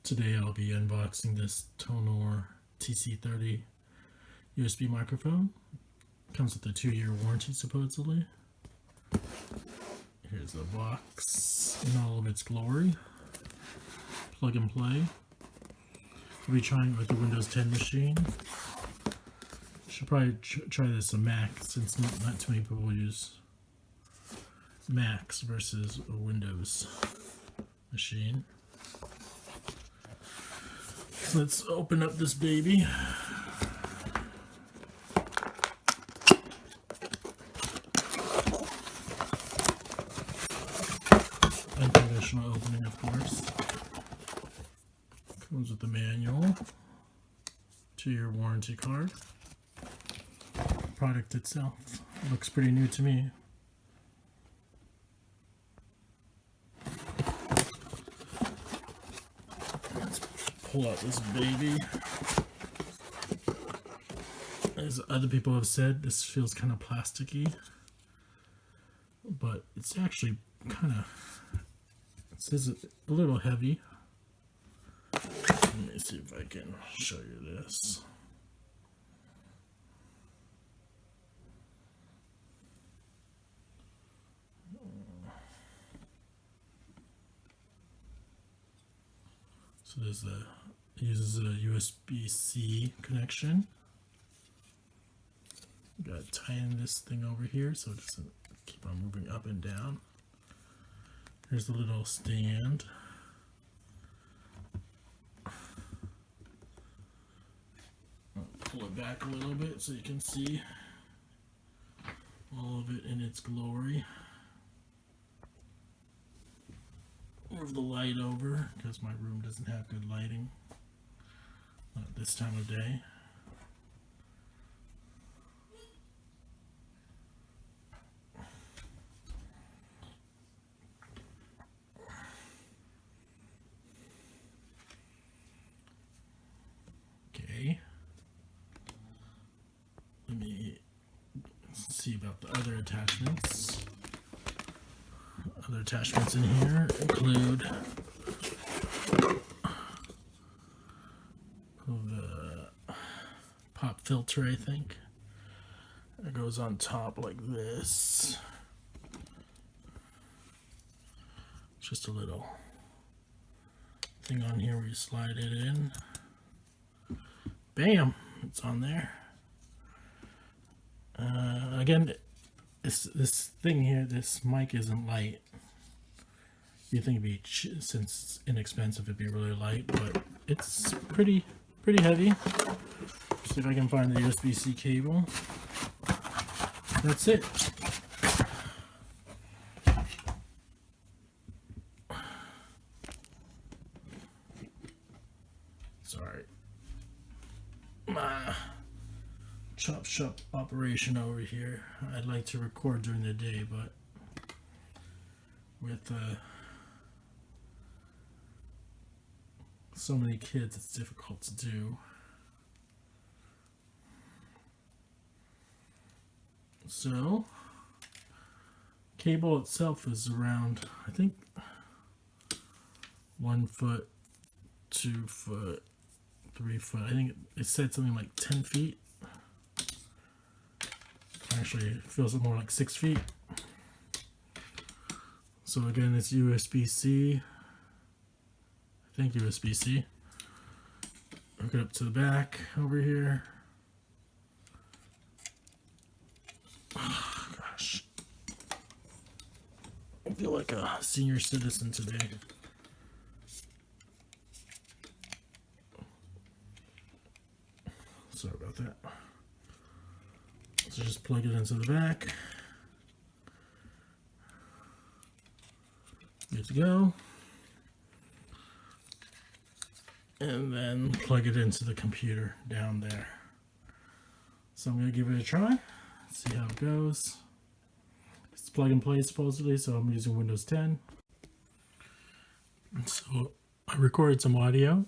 Today I'll be unboxing this TONOR TC30 USB microphone. Comes with a 2-year warranty supposedly. Here's the box in all of its glory. Plug and play. I'll be trying it with the Windows 10 machine. Should probably try this on Mac since not too many people use Macs versus a Windows machine. So let's open up this baby. Unconventional opening, of course. Comes with the manual, 2-year warranty card. Product itself looks pretty new to me. Let's pull out this baby. As other people have said, this feels kind of plasticky, but it's actually kind of, it says a little heavy. Let me see if I can show you this. So there's it uses a USB-C connection. Gotta tighten this thing over here so it doesn't keep on moving up and down. Here's the little stand. I'll pull it back a little bit so you can see all of it in its glory. Move the light over because my room doesn't have good lighting, not this time of day. Okay, let me see about the other attachments. Other attachments in here include the pop filter, I think. It goes on top like this. Just a little thing on here where you slide it in. Bam! It's on there. Again, this thing here, this mic isn't light. You think it'd be, since it's inexpensive, it'd be really light, but it's pretty heavy. See if I can find the USB-C cable. That's it. Sorry. My chop shop operation over here. I'd like to record during the day, but with so many kids, it's difficult to do. So, cable itself is around, I think, 1 foot, 2 foot, 3 foot. I think it said something like 10 feet. Actually, it feels more like 6 feet. So again, it's USB-C. I think USB-C. Hook it up to the back over here. Oh, gosh. I feel like a senior citizen today. Sorry about that. So just plug it into the back. Good to go. And then plug it into the computer down there. So I'm going to give it a try, see how it goes. It's plug and play supposedly, so I'm using Windows 10. So I recorded some audio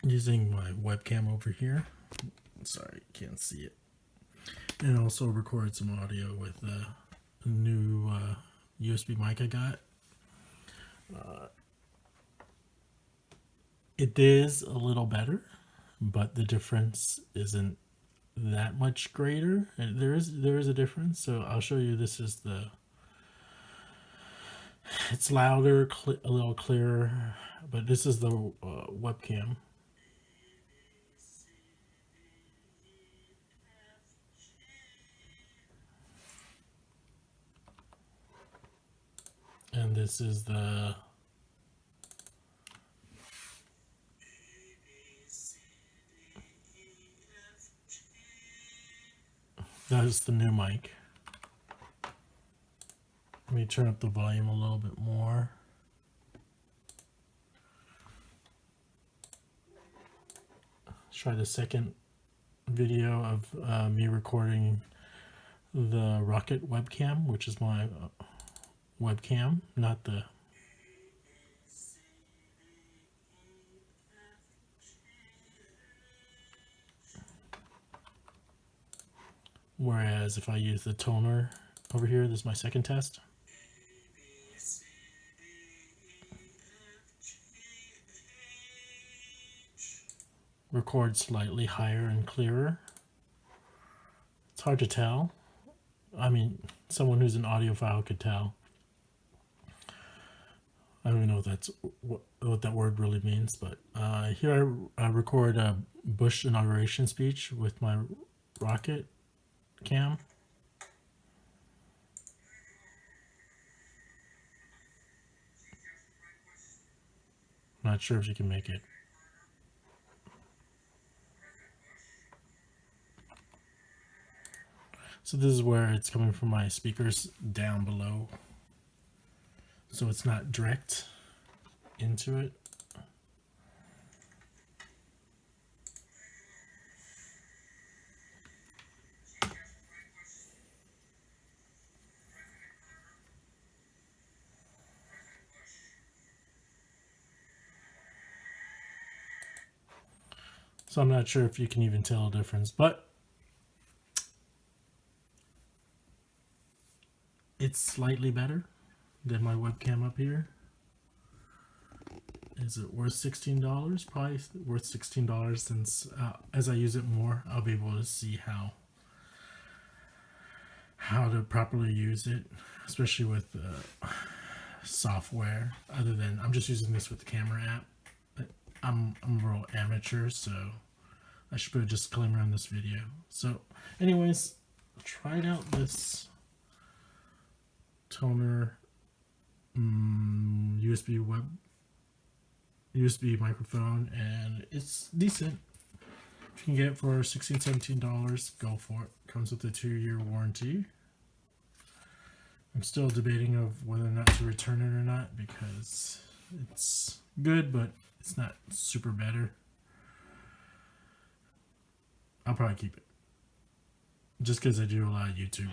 using my webcam over here. Sorry, can't see it. And also recorded some audio with a new USB mic I got. It is a little better, but the difference isn't that much greater. And there is a difference. So I'll show you. This is the. It's louder, a little clearer, but this is the webcam. And this is the that is the new mic. Let me turn up the volume a little bit more. Let's try the second video of me recording the Rocket webcam, which is my webcam, not the. Whereas if I use the TONOR over here, this is my second test. Record slightly higher and clearer. It's hard to tell. I mean, someone who's an audiophile could tell. I don't even know if that's what that word really means, but here I record a Bush inauguration speech with my Rocket cam. Not sure if you can make it. So this is where it's coming from my speakers down below. So it's not direct into it. So I'm not sure if you can even tell a difference, but it's slightly better than my webcam up here. Is it worth $16? Probably worth $16 since as I use it more, I'll be able to see how to properly use it, especially with software. Other than I'm just using this with the camera app. I'm a real amateur, so I should put a disclaimer on this video. So anyways, tried out this TONOR USB microphone, and it's decent. If you can get it for $16, $17, go for it. Comes with a 2-year warranty. I'm still debating of whether or not to return it or not because it's good, but it's not super better. I'll probably keep it just because I do a lot of YouTube.